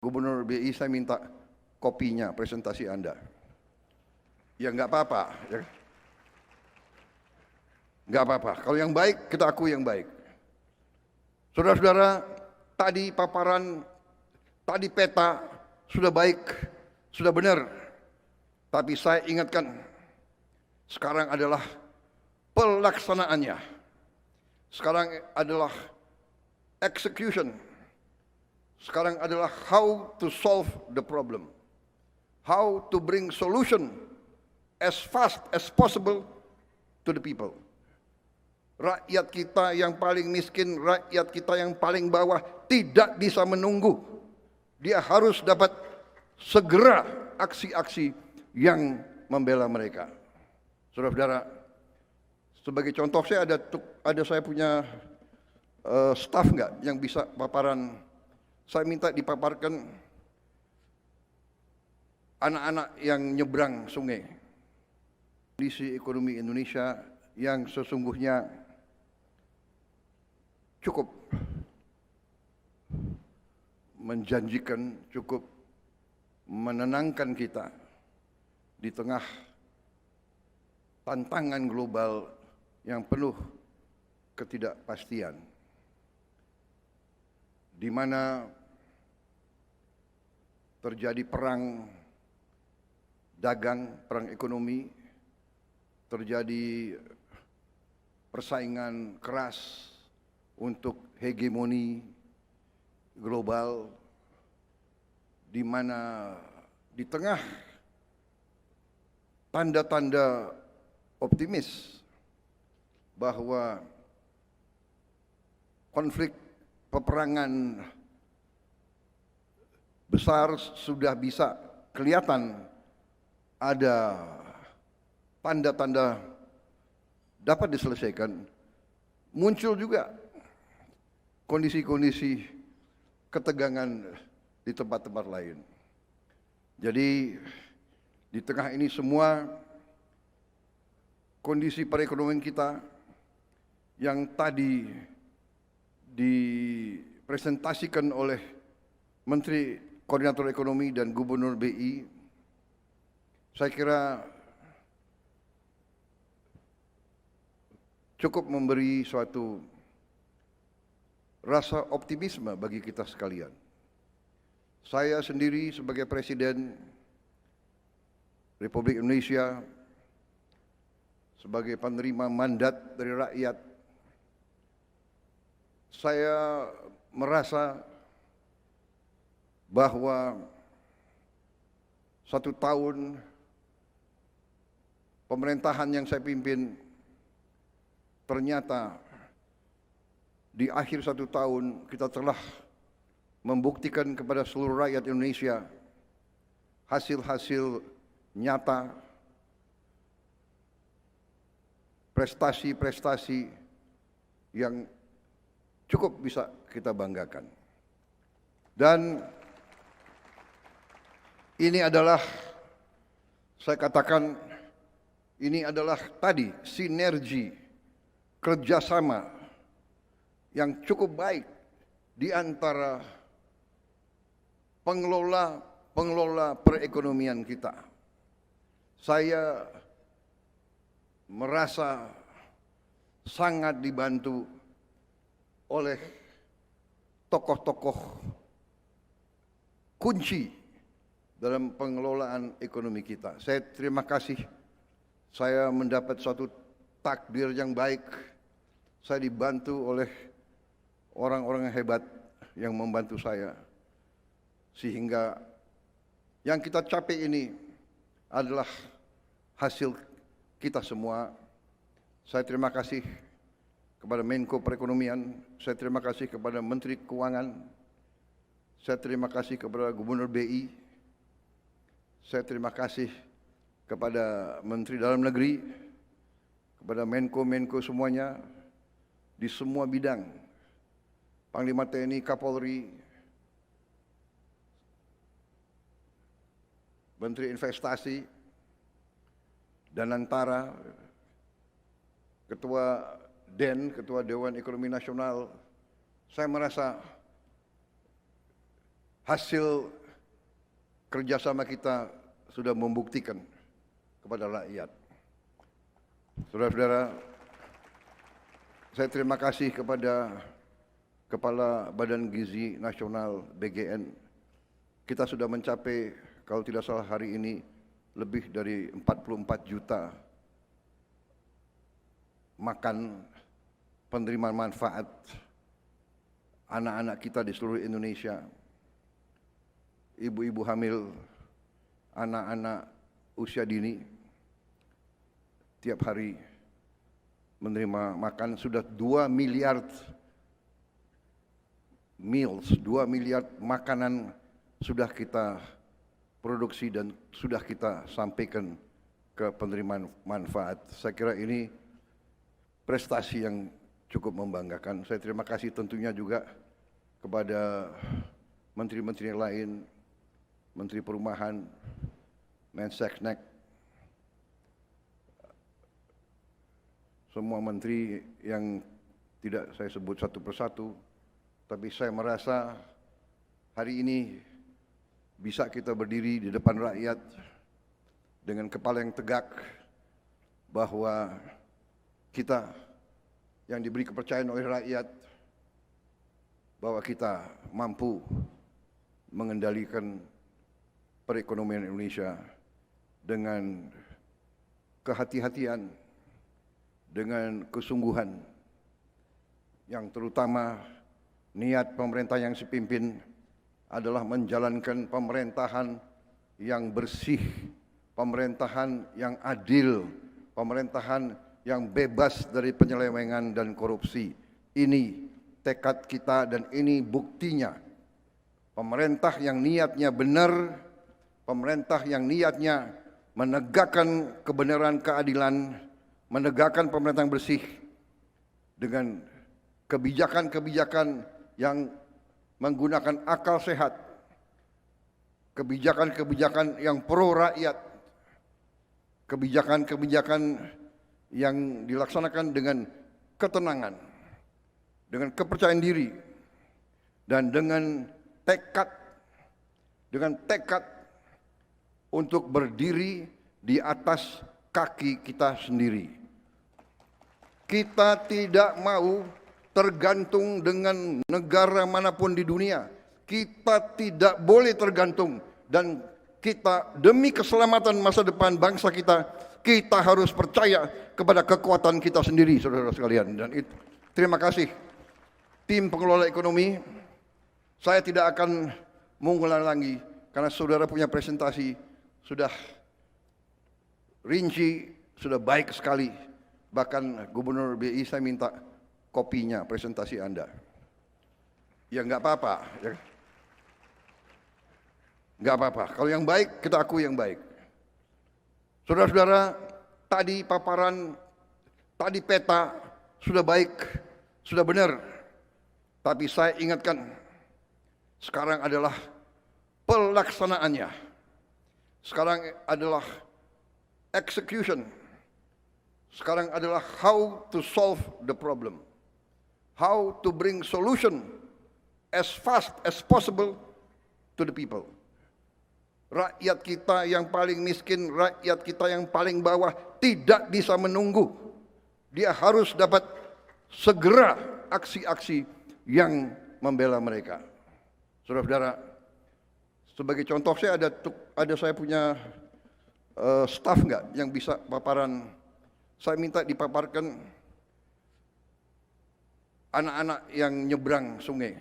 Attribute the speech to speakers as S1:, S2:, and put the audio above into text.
S1: Gubernur BI, saya minta kopinya presentasi Anda. Ya nggak apa-apa, ya. Nggak apa-apa. Kalau yang baik, kita akui yang baik. Saudara-saudara, tadi paparan, tadi peta sudah baik, sudah benar. Tapi saya ingatkan, sekarang adalah pelaksanaannya. Sekarang adalah execution. Sekarang adalah how to solve the problem. How to bring solution as fast as possible to the people. Rakyat kita yang paling miskin, rakyat kita yang paling bawah tidak bisa menunggu. Dia harus dapat segera aksi-aksi yang membela mereka. Saudara-saudara, sebagai contoh ada saya punya staff nggak yang bisa paparan. Saya minta dipaparkan anak-anak yang nyebrang sungai. Kondisi ekonomi Indonesia yang sesungguhnya cukup menjanjikan, cukup menenangkan kita di tengah tantangan global yang penuh ketidakpastian, di mana terjadi perang dagang, perang ekonomi, terjadi persaingan keras untuk hegemoni global, di mana di tengah tanda-tanda optimis bahwa konflik peperangan besar sudah bisa kelihatan, ada tanda-tanda dapat diselesaikan, muncul juga kondisi-kondisi ketegangan di tempat-tempat lain. Jadi di tengah ini semua, kondisi perekonomian kita yang tadi dipresentasikan oleh Menteri Koordinator Ekonomi dan Gubernur BI, saya kira cukup memberi suatu rasa optimisme bagi kita sekalian. Saya sendiri sebagai Presiden Republik Indonesia, sebagai penerima mandat dari rakyat, saya merasa bahwa 1 tahun pemerintahan yang saya pimpin, ternyata di akhir 1 tahun kita telah membuktikan kepada seluruh rakyat Indonesia hasil-hasil nyata, prestasi-prestasi yang cukup bisa kita banggakan. Dan ini adalah, saya katakan, ini adalah tadi sinergi kerjasama yang cukup baik di antara pengelola perekonomian kita. Saya merasa sangat dibantu oleh tokoh-tokoh kunci dalam pengelolaan ekonomi kita. Saya terima kasih, saya mendapat suatu takdir yang baik. Saya dibantu oleh orang-orang yang hebat yang membantu saya, sehingga yang kita capai ini adalah hasil kita semua. Saya terima kasih kepada Menko Perekonomian, saya terima kasih kepada Menteri Keuangan, saya terima kasih kepada Gubernur BI, saya terima kasih kepada Menteri Dalam Negeri, kepada Menko semuanya di semua bidang, Panglima TNI, Kapolri, Menteri Investasi dan Antara, Ketua DEN, Ketua Dewan Ekonomi Nasional. Saya merasa hasil kerjasama kita sudah membuktikan kepada rakyat. Saudara-saudara, saya terima kasih kepada Kepala Badan Gizi Nasional BGN. Kita sudah mencapai, kalau tidak salah hari ini, lebih dari 44 juta makan penerima manfaat anak-anak kita di seluruh Indonesia. Ibu-ibu hamil, anak-anak usia dini, tiap hari menerima makan. Sudah 2 miliar meals, 2 miliar makanan sudah kita produksi dan sudah kita sampaikan ke penerima manfaat. Saya kira ini prestasi yang cukup membanggakan. Saya terima kasih tentunya juga kepada menteri-menteri lain, Menteri Perumahan, Menseknek, semua menteri yang tidak saya sebut satu persatu, tapi saya merasa hari ini bisa kita berdiri di depan rakyat dengan kepala yang tegak bahwa kita yang diberi kepercayaan oleh rakyat, bahwa kita mampu mengendalikan perekonomian Indonesia dengan kehati-hatian, dengan kesungguhan, yang terutama niat pemerintah yang saya pimpin adalah menjalankan pemerintahan yang bersih, pemerintahan yang adil, pemerintahan yang bebas dari penyelewengan dan korupsi. Ini tekad kita dan ini buktinya. Pemerintah yang niatnya benar, pemerintah yang niatnya menegakkan kebenaran, keadilan, menegakkan pemerintahan bersih dengan kebijakan-kebijakan yang menggunakan akal sehat, kebijakan-kebijakan yang pro rakyat, kebijakan-kebijakan yang dilaksanakan dengan ketenangan, dengan kepercayaan diri, dan dengan tekad untuk berdiri di atas kaki kita sendiri. Kita tidak mau tergantung dengan negara manapun di dunia. Kita tidak boleh tergantung, dan kita demi keselamatan masa depan bangsa kita, kita harus percaya kepada kekuatan kita sendiri, saudara sekalian. Dan itu, terima kasih tim pengelola ekonomi. Saya tidak akan mengulang lagi karena saudara punya presentasi sudah rinci, sudah baik sekali. Bahkan Gubernur BI saya minta kopinya presentasi Anda. Ya nggak apa-apa. Ya. Nggak apa-apa. Kalau yang baik, kita akui yang baik. Saudara-saudara, tadi paparan, tadi peta sudah baik, sudah benar. Tapi saya ingatkan, sekarang adalah pelaksanaannya. Sekarang adalah execution. Sekarang adalah how to solve the problem. How to bring solution as fast as possible to the people. Rakyat kita yang paling miskin, rakyat kita yang paling bawah tidak bisa menunggu. Dia harus dapat segera aksi-aksi yang membela mereka. Saudara-saudara, sebagai contoh saya ada saya punya staf nggak yang bisa paparan. Saya minta dipaparkan anak-anak yang nyebrang sungai.